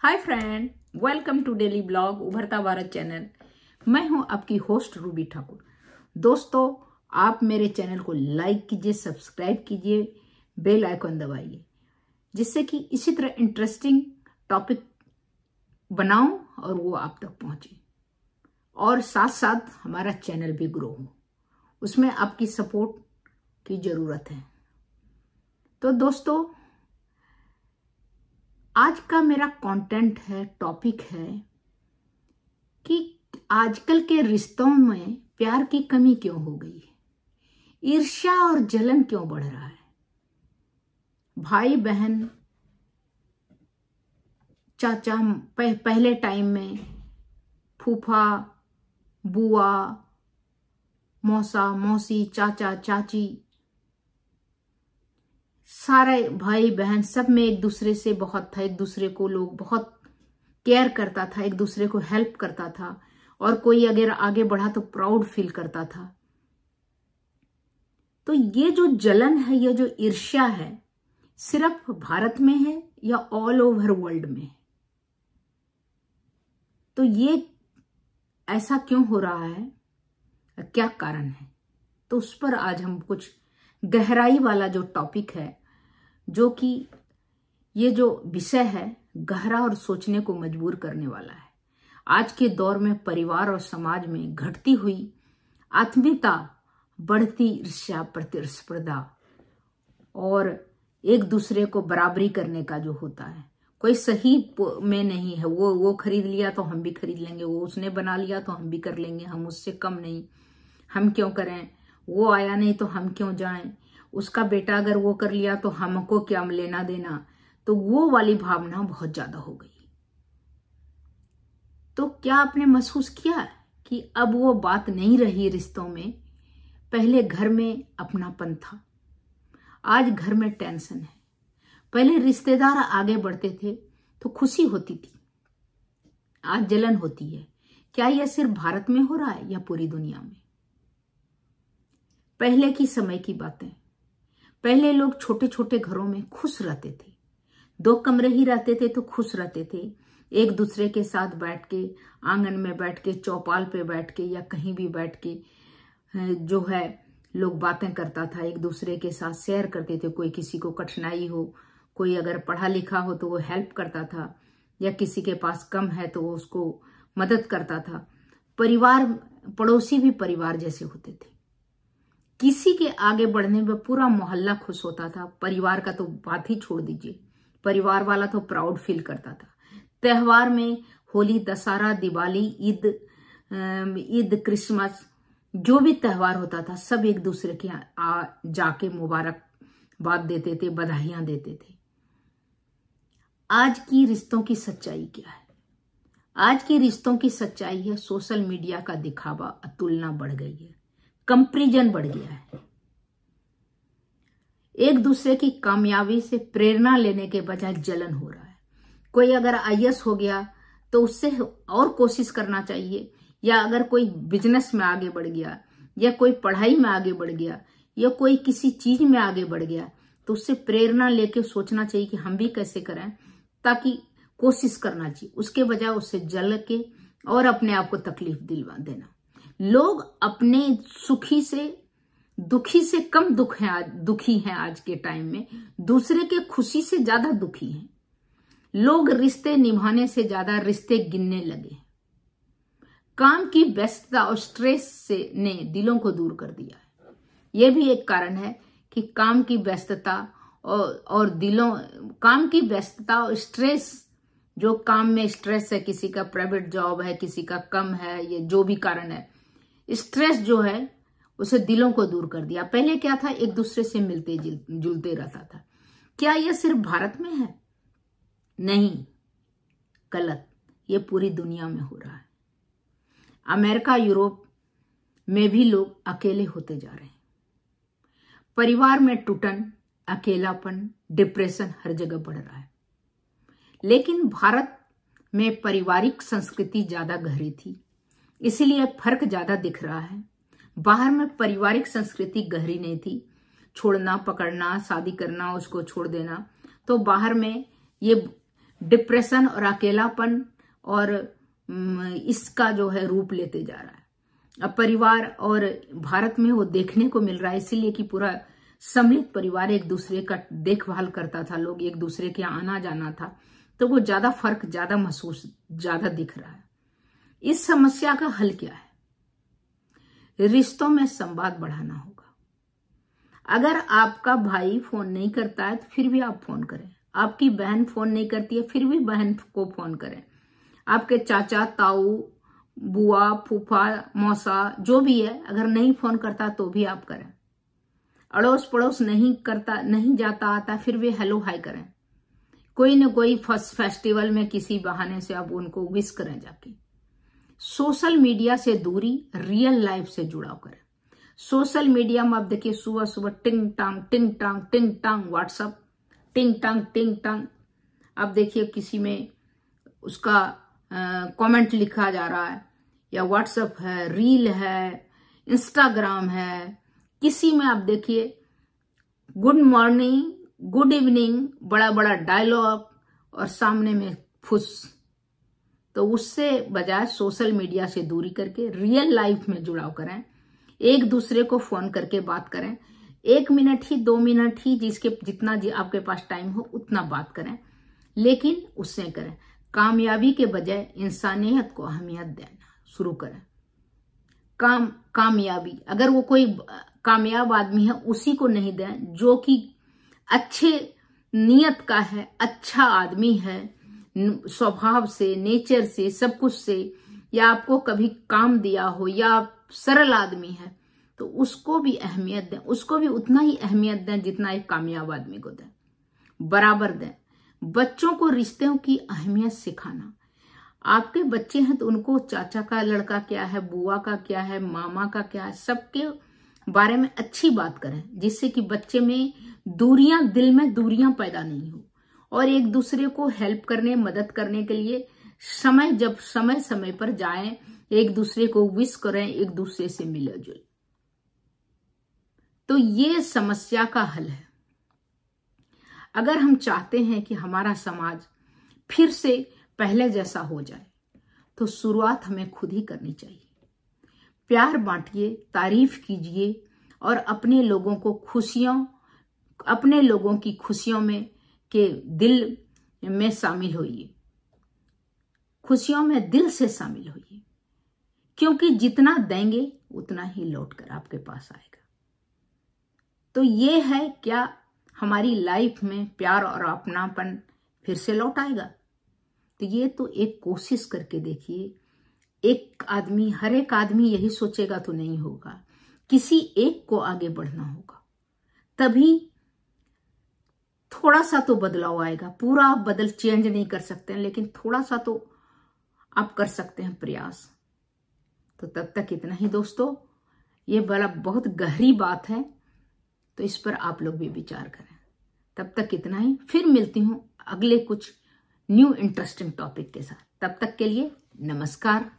Hi friend, welcome to daily blog उभरता Bharat channel. मैं हूं आपकी होस्ट रूबी ठाकुर। दोस्तों, आप मेरे चैनल को लाइक कीजिए, सब्सक्राइब कीजिए, बेल आइकन दबाइए, जिससे कि इसी तरह इंटरेस्टिंग टॉपिक बनाऊं और वो आप तक पहुंचे, और साथ साथ हमारा चैनल भी ग्रो हो। उसमें आपकी सपोर्ट की जरूरत है। तो दोस्तों, आज का मेरा कंटेंट है, टॉपिक है कि आजकल के रिश्तों में प्यार की कमी क्यों हो गई है, ईर्ष्या और जलन क्यों बढ़ रहा है। भाई बहन, चाचा, पहले टाइम में फूफा, बुआ, मौसा, मौसी, चाचा, चाची, सारे भाई बहन सब में एक दूसरे से बहुत था। एक दूसरे को लोग बहुत केयर करता था, एक दूसरे को हेल्प करता था, और कोई अगर आगे बढ़ा तो प्राउड फील करता था। तो ये जो जलन है, ये जो ईर्ष्या है, सिर्फ भारत में है या ऑल ओवर वर्ल्ड में है? तो ये ऐसा क्यों हो रहा है, क्या कारण है? तो उस पर आज हम कुछ गहराई वाला जो टॉपिक है, जो कि ये जो विषय है गहरा और सोचने को मजबूर करने वाला है। आज के दौर में परिवार और समाज में घटती हुई आत्मीयता, बढ़ती ईर्ष्या, प्रतिस्पर्धा और एक दूसरे को बराबरी करने का जो होता है, कोई सही में नहीं है। वो खरीद लिया तो हम भी खरीद लेंगे, वो उसने बना लिया तो हम भी कर लेंगे, हम उससे कम नहीं, हम क्यों करें, वो आया नहीं तो हम क्यों जाएं, उसका बेटा अगर वो कर लिया तो हमको क्या लेना देना। तो वो वाली भावना बहुत ज्यादा हो गई। तो क्या आपने महसूस किया कि अब वो बात नहीं रही रिश्तों में? पहले घर में अपनापन था, आज घर में टेंशन है। पहले रिश्तेदार आगे बढ़ते थे तो खुशी होती थी, आज जलन होती है। क्या यह सिर्फ भारत में हो रहा है या पूरी दुनिया में? पहले की समय की बातें, पहले लोग छोटे छोटे घरों में खुश रहते थे, 2 कमरे ही रहते थे तो खुश रहते थे। एक दूसरे के साथ बैठ के, आंगन में बैठ के, चौपाल पे बैठ के, या कहीं भी बैठ के जो है लोग बातें करता था, एक दूसरे के साथ शेयर करते थे। कोई किसी को कठिनाई हो, कोई अगर पढ़ा लिखा हो तो वो हेल्प करता था, या किसी के पास कम है तो वो उसको मदद करता था। परिवार, पड़ोसी भी परिवार जैसे होते थे। किसी के आगे बढ़ने में पूरा मोहल्ला खुश होता था। परिवार का तो बात ही छोड़ दीजिए, परिवार वाला तो प्राउड फील करता था। त्योहार में होली, दशहरा, दिवाली, ईद, क्रिसमस, जो भी त्योहार होता था, सब एक दूसरे के जाके मुबारकबाद देते थे, बधाइयां देते थे। आज की रिश्तों की सच्चाई क्या है? आज की रिश्तों की सच्चाई है, सोशल मीडिया का दिखावा, तुलना बढ़ गई है, कंपैरिजन बढ़ गया है। एक दूसरे की कामयाबी से प्रेरणा लेने के बजाय जलन हो रहा है। कोई अगर आईएएस हो गया तो उससे और कोशिश करना चाहिए, या अगर कोई बिजनेस में आगे बढ़ गया, या कोई पढ़ाई में आगे बढ़ गया, या कोई किसी चीज में आगे बढ़ गया, तो उससे प्रेरणा लेके सोचना चाहिए कि हम भी कैसे करें, ताकि कोशिश करना चाहिए, उसके बजाय उससे जल के और अपने आप को तकलीफ दिलवा देना। लोग अपने सुखी से, दुखी से कम दुखी हैं आज के टाइम में, दूसरे के खुशी से ज्यादा दुखी हैं। लोग रिश्ते निभाने से ज्यादा रिश्ते गिनने लगे। काम की व्यस्तता और स्ट्रेस से ने दिलों को दूर कर दिया है। यह भी एक कारण है कि काम की व्यस्तता और स्ट्रेस, जो काम में स्ट्रेस है, किसी का प्राइवेट जॉब है, किसी का कम है, ये जो भी कारण है, स्ट्रेस जो है उसे दिलों को दूर कर दिया। पहले क्या था, एक दूसरे से मिलते जुलते रहता था। क्या यह सिर्फ भारत में है? नहीं, गलत, ये पूरी दुनिया में हो रहा है। अमेरिका, यूरोप में भी लोग अकेले होते जा रहे हैं। परिवार में टूटन, अकेलापन, डिप्रेशन हर जगह बढ़ रहा है। लेकिन भारत में पारिवारिक संस्कृति ज्यादा गहरी थी, इसीलिए फर्क ज्यादा दिख रहा है। बाहर में पारिवारिक संस्कृति गहरी नहीं थी, छोड़ना, पकड़ना, शादी करना, उसको छोड़ देना। तो बाहर में ये डिप्रेशन और अकेलापन और इसका जो है रूप लेते जा रहा है। अब परिवार और भारत में वो देखने को मिल रहा है, इसीलिए कि पूरा सम्मिलित परिवार एक दूसरे का देखभाल करता था, लोग एक दूसरे के आना जाना था, तो वो ज्यादा फर्क ज्यादा महसूस ज्यादा दिख रहा है। इस समस्या का हल क्या है? रिश्तों में संवाद बढ़ाना होगा। अगर आपका भाई फोन नहीं करता है तो फिर भी आप फोन करें, आपकी बहन फोन नहीं करती है फिर भी बहन को फोन करें, आपके चाचा ताऊ बुआ फूफा मौसा जो भी है अगर नहीं फोन करता तो भी आप करें। अड़ोस पड़ोस नहीं करता नहीं जाता आता फिर भी हेलो हाय करें। कोई न कोई फेस्टिवल में किसी बहाने से आप उनको विश करें जाके। सोशल मीडिया से दूरी, रियल लाइफ से जुड़ाव करें। सोशल मीडिया में आप देखिए सुबह सुबह टिंग टांग व्हाट्सअप टिंग टांग आप देखिए किसी में उसका कमेंट लिखा जा रहा है, या व्हाट्सएप है, रील है, इंस्टाग्राम है, किसी में आप देखिए गुड मॉर्निंग गुड इवनिंग बड़ा बड़ा डायलॉग और सामने में फुस। तो उससे बजाय सोशल मीडिया से दूरी करके रियल लाइफ में जुड़ाव करें, एक दूसरे को फोन करके बात करें, 1 मिनट ही 2 मिनट ही जितना आपके पास टाइम हो उतना बात करें, लेकिन उससे करें। कामयाबी के बजाय इंसानियत को अहमियत देना शुरू करें। कामयाबी अगर वो कोई कामयाब आदमी है उसी को नहीं दें जो कि अच्छे नियत का है, अच्छा आदमी है स्वभाव से, नेचर से, सब कुछ से, या आपको कभी काम दिया हो या सरल आदमी है तो उसको भी अहमियत दें, उसको भी उतना ही अहमियत दें जितना एक कामयाब आदमी को दें, बराबर दें। बच्चों को रिश्तों की अहमियत सिखाना। आपके बच्चे हैं तो उनको चाचा का लड़का क्या है, बुआ का क्या है, मामा का क्या है, सबके बारे में अच्छी बात करें, जिससे कि बच्चे में दूरियां, दिल में दूरियां पैदा नहीं हो, और एक दूसरे को हेल्प करने, मदद करने के लिए समय समय पर जाएं, एक दूसरे को विश करें, एक दूसरे से मिले जुले। तो ये समस्या का हल है। अगर हम चाहते हैं कि हमारा समाज फिर से पहले जैसा हो जाए तो शुरुआत हमें खुद ही करनी चाहिए। प्यार बांटिए, तारीफ कीजिए और अपने लोगों की खुशियों में के दिल में शामिल होइए, खुशियों में दिल से शामिल होइए, क्योंकि जितना देंगे उतना ही लौट कर आपके पास आएगा। तो ये है क्या हमारी लाइफ में प्यार और अपनापन फिर से लौट आएगा? तो ये तो एक कोशिश करके देखिए। हर एक आदमी यही सोचेगा तो नहीं होगा, किसी एक को आगे बढ़ना होगा, तभी थोड़ा सा तो बदलाव आएगा। पूरा आप चेंज नहीं कर सकते हैं, लेकिन थोड़ा सा तो आप कर सकते हैं प्रयास। तो तब तक इतना ही दोस्तों, ये बड़ा बहुत गहरी बात है, तो इस पर आप लोग भी विचार करें। तब तक इतना ही, फिर मिलती हूं अगले कुछ न्यू इंटरेस्टिंग टॉपिक के साथ। तब तक के लिए नमस्कार।